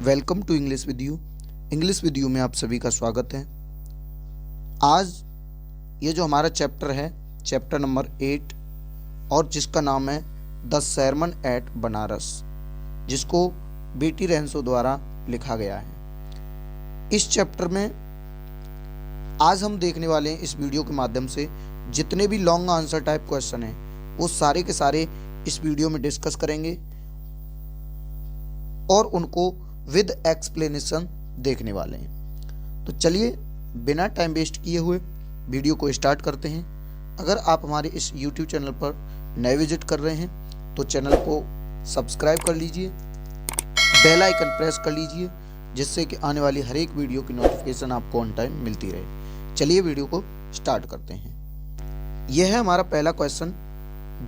Welcome to English with you. English with you में आप सभी का स्वागत है। आज ये जो हमारा चैप्टर है, चैप्टर नंबर 8, और जिसका नाम है द सरमन एट बनारस, जिसको बीटी रैंसो द्वारा लिखा गया है। इस चैप्टर में आज हम देखने वाले हैं इस वीडियो के माध्यम से जितने भी लॉन्ग आंसर टाइप क्वेश्चन हैं वो सारे के सारे इस वीडियो में डिस्कस करेंगे और उनको विद एक्सप्लेनेशन देखने वाले हैं। तो चलिए बिना टाइम वेस्ट किए हुए वीडियो को स्टार्ट करते हैं। अगर आप हमारे इस YouTube चैनल पर नए विजिट कर रहे हैं तो चैनल को सब्सक्राइब कर लीजिए, बेल आइकन प्रेस कर लीजिए, जिससे कि आने वाली हर एक वीडियो की नोटिफिकेशन आपको ऑन टाइम मिलती रहे। चलिए वीडियो को स्टार्ट करते हैं। यह है हमारा पहला question,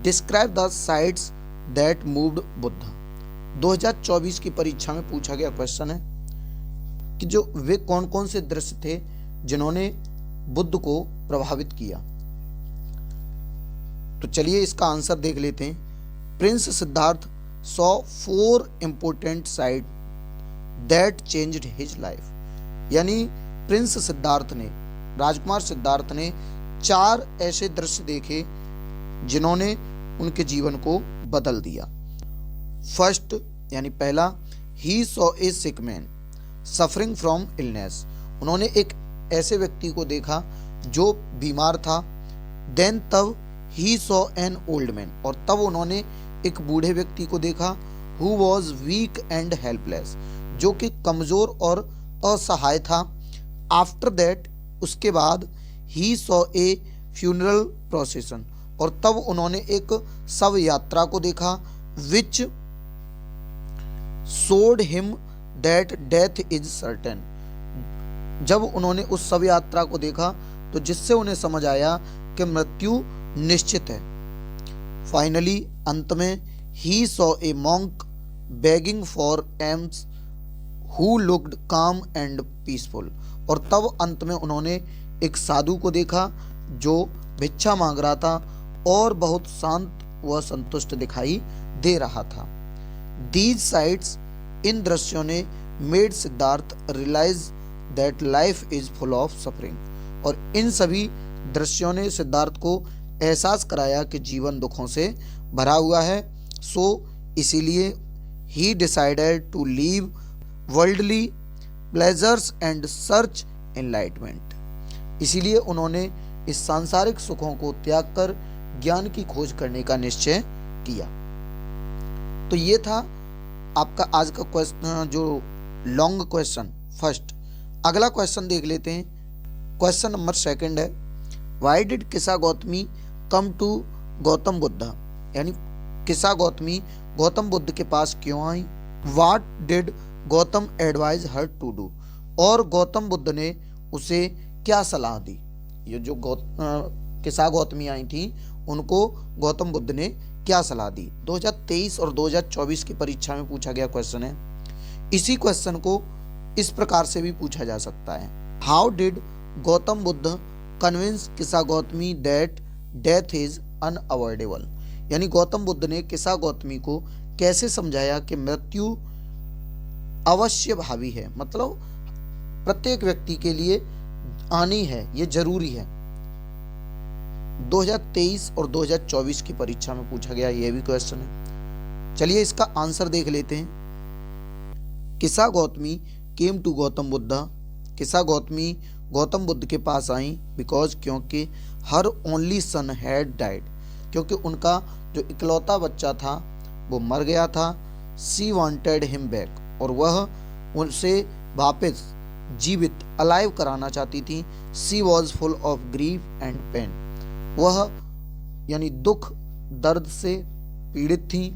describe the sites that moved Buddha. 2024 की परीक्षा में पूछा गया क्वेश्चन है कि जो वे कौन कौन से दृश्य थे जिन्होंने बुद्ध को प्रभावित किया। तो चलिए इसका आंसर देख लेते हैं। Prince Siddharth saw 4 important site that changed his life. यानी प्रिंस सिद्धार्थ ने, राजकुमार सिद्धार्थ ने 4 ऐसे दृश्य देखे जिन्होंने उनके जीवन को बदल दिया। फर्स्ट यानी पहला, ही saw A sick man suffering from illness. उन्होंने एक ऐसे व्यक्ति को देखा जो बीमार था। देन तब he saw an old man, और तब उन्होंने एक बूढ़े व्यक्ति को देखा who was weak and helpless, जो कि कमजोर और असहाय था। आफ्टर दैट, उसके बाद, he saw a funeral procession, और तब उन्होंने एक शव यात्रा को देखा विच showed him that death is certain। जब उन्होंने उस शव यात्रा को देखा तो जिससे उन्हें समझ आया कि मृत्यु निश्चित है। फाइनली, अंत में, he saw a monk begging for alms who looked calm and peaceful, और तब अंत में उन्होंने एक साधु को देखा जो भिक्षा मांग रहा था और बहुत शांत व संतुष्ट दिखाई दे रहा था। These sights, इन दृश्यों ने made Siddhartha realise that life is full of suffering, और इन सभी दृश्यों ने सिद्धार्थ को एहसास कराया कि जीवन दुखों से भरा हुआ है। सो इसीलिए he decided to leave worldly pleasures and search enlightenment. इसीलिए उन्होंने इस सांसारिक सुखों को त्याग कर ज्ञान की खोज करने का निश्चय किया। तो ये था आपका आज का क्वेश्चन, जो लॉन्ग क्वेश्चन फर्स्ट। अगला क्वेश्चन देख लेते हैं। क्वेश्चन नंबर 2 है, why did Kisa Gautami come to Gautam Buddha. यानी किसा गौतमी गौतम बुद्ध के पास क्यों आई। What did Gautam advise her to do, और गौतम बुद्ध ने उसे क्या सलाह दी। ये जो किसा गौतमी आई थी उनको गौतम बुद्ध ने क्या सलाह दी। 2023 और 2024 की परीक्षा में पूछा गया क्वेश्चन है। इसी क्वेश्चन को इस प्रकार से भी पूछा जा सकता है, how did Gautam Buddha convince Kisa Gautami that death is unavoidable. यानी गौतम बुद्ध ने किसा गौतमी को कैसे समझाया कि मृत्यु अवश्य भावी है, मतलब प्रत्येक व्यक्ति के लिए आनी है, ये जरूरी है। 2023 और 2024 की परीक्षा में पूछा गया यह भी क्वेश्चन है। चलिए इसका आंसर देख लेते हैं। किसा गौतमी केम टू गौतम बुद्धा। किसा गौतमी गौतम बुद्ध के पास आई बिकॉज, क्योंकि her only son had died, क्योंकि उनका जो इकलौता बच्चा था वो मर गया था। सी वांटेड हिम बैक, और वह उनसे वापस जीवित अलाइव कराना चाहती थी। She was full of grief and pain, वह यानी दुख दर्द से पीड़ित थी।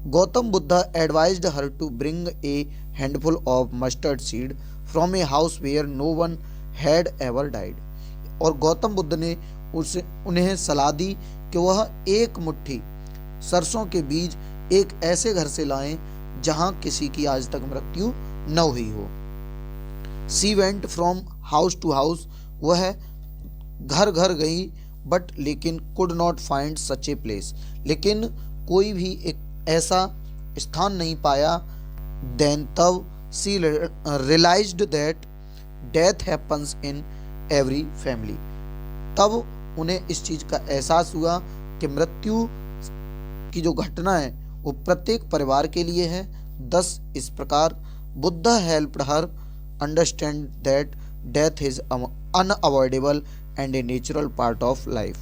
Gautam Buddha advised her to bring a handful of mustard seed from a house where no one had ever died, और गौतम बुद्ध ने उन्हें सलाह दी कि वह एक मुट्ठी सरसों के बीज एक ऐसे घर से लाएं जहां किसी की आज तक मृत्यु न हुई हो। She went from house to house, वह घर घर गई बट लेकिन could not find such a place, लेकिन कोई भी एक ऐसा स्थान नहीं पाया। देन तब she realised that death happens in every family. तब उन्हें इस चीज का एहसास हुआ कि मृत्यु की जो घटना है वो प्रत्येक परिवार के लिए है। दस इस प्रकार Buddha helped her understand that death is unavoidable and a natural part of life.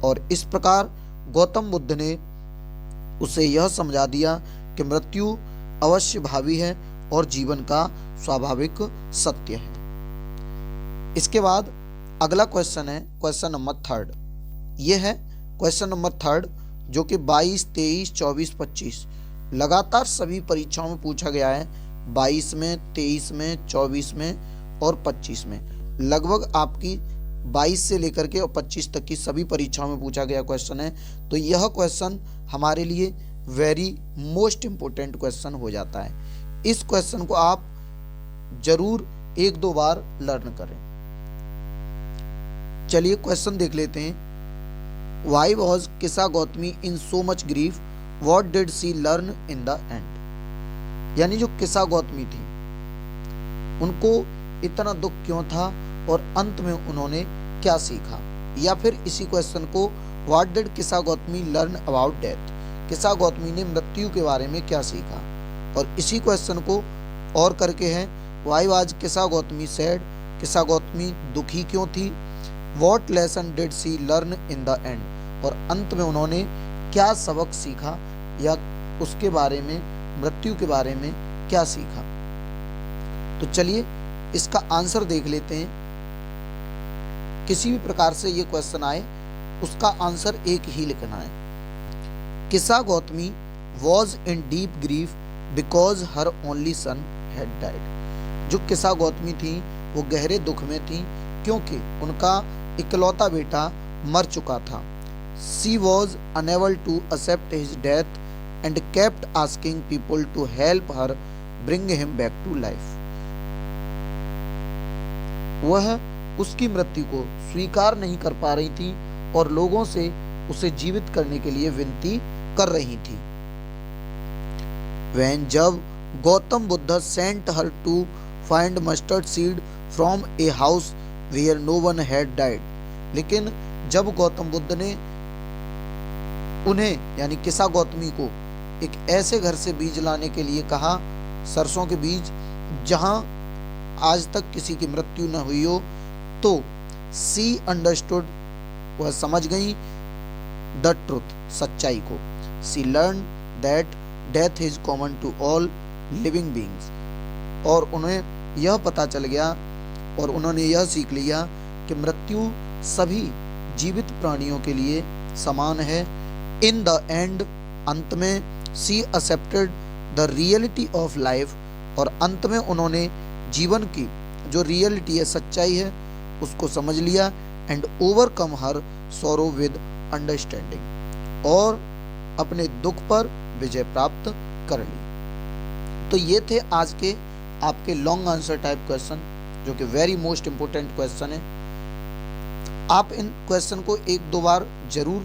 और इस प्रकार गौतम बुद्ध ने उसे यह समझा दिया कि मृत्यु अवश्य भावी है और जीवन का स्वाभाविक सत्य है। इसके बाद अगला क्वेश्चन है क्वेश्चन नंबर 3। ये है क्वेश्चन नंबर 3 जो कि 22, 23, 24, 25 लगातार सभी परीक्षाओं में पूछा गया है। 22 में, 23 में, 24 में और 25 में लगभग आपकी 22 से लेकर के और 25 तक की सभी परीक्षाओं में पूछा गया क्वेश्चन है। तो यह क्वेश्चन हमारे लिए वेरी मोस्ट इम्पोर्टेंट क्वेश्चन हो जाता है। इस क्वेश्चन को आप जरूर 1-2 बार लर्न करें। चलिए क्वेश्चन देख लेते हैं। Why was किसा Gautami in so much grief? What did she learn in the end? यानी जो किसा गौतमी थी उनको इतना दुख क्यों था और अंत में उन्होंने क्या सीखा। या फिर इसी क्वेश्चन को What did किसा गौतमी learn about death? किसा गौतमी ने मृत्यु के बारे में क्या सीखा। और इसी क्वेश्चन को और करके है Why was किसा गौतमी sad? किसा गौतमी दुखी क्यों थी। What lesson did she learn in the end? और अंत में उन्होंने क्या सबक सीखा या उसके बारे में, मृत्यु के बारे में क्या सीखा। तो चलिए इसका आंसर देख लेते हैं। किसी भी प्रकार से ये क्वेश्चन आए उसका आंसर एक ही लिखना है। किसा Gautami was in deep grief because her only son had died। जो किसा गौतमी थी वो गहरे दुख में थी क्योंकि उनका इकलौता बेटा मर चुका था। She was unable to accept his death and kept asking people to help her bring him back to life। वह उसकी मृत्यु को स्वीकार नहीं कर पा रही थी और लोगों से उसे जीवित करने के लिए विनती कर रही थी। When जब Gautam Buddha sent her to find mustard seed from a house where no one had died। लेकिन जब गौतम बुद्ध ने उन्हें यानी किसा गौतमी को एक ऐसे घर से बीज लाने के लिए कहा, सरसों के बीज, जहां आज तक किसी की मृत्यु न हुई हो, तो सी अंडरस्टूड वह समझ गई द ट्रुथ सच्चाई को। She learn that death is common to all living beings. और उन्हें यह पता चल गया और उन्होंने यह सीख लिया कि मृत्यु सभी जीवित प्राणियों के लिए समान है। इन द एंड अंत में she accepted the reality of life. और अंत में उन्होंने जीवन की जो रियलिटी है, सच्चाई है, उसको समझ लिया। And overcome her sorrow with understanding. और अपने दुख पर विजय प्राप्त कर ली। तो ये थे आज के आपके लॉन्ग आंसर टाइप क्वेश्चन जो कि वेरी मोस्ट इंपोर्टेंट क्वेश्चन है। आप इन क्वेश्चन को 1-2 बार जरूर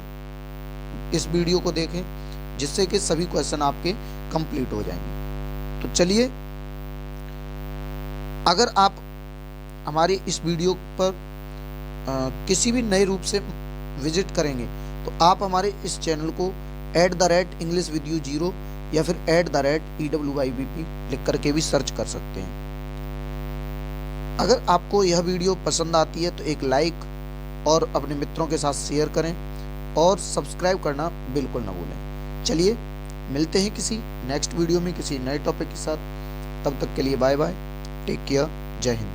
इस वीडियो को देखें जिससे कि सभी क्वेश्चन आपके कंप्लीट हो जाएंगे। तो चलिए, अगर आप हमारे इस वीडियो पर किसी भी नए रूप से विजिट करेंगे तो आप हमारे इस चैनल को @EnglishWithYou0 या फिर @EWYBP लिख करके भी सर्च कर सकते हैं। अगर आपको यह वीडियो पसंद आती है तो एक लाइक और अपने मित्रों के साथ शेयर करें और सब्सक्राइब करना बिल्कुल ना भूलें। चलिए मिलते हैं किसी नेक्स्ट वीडियो में किसी नए टॉपिक के साथ। तब तक के लिए बाय बाय, टेक केयर, जय हिंद।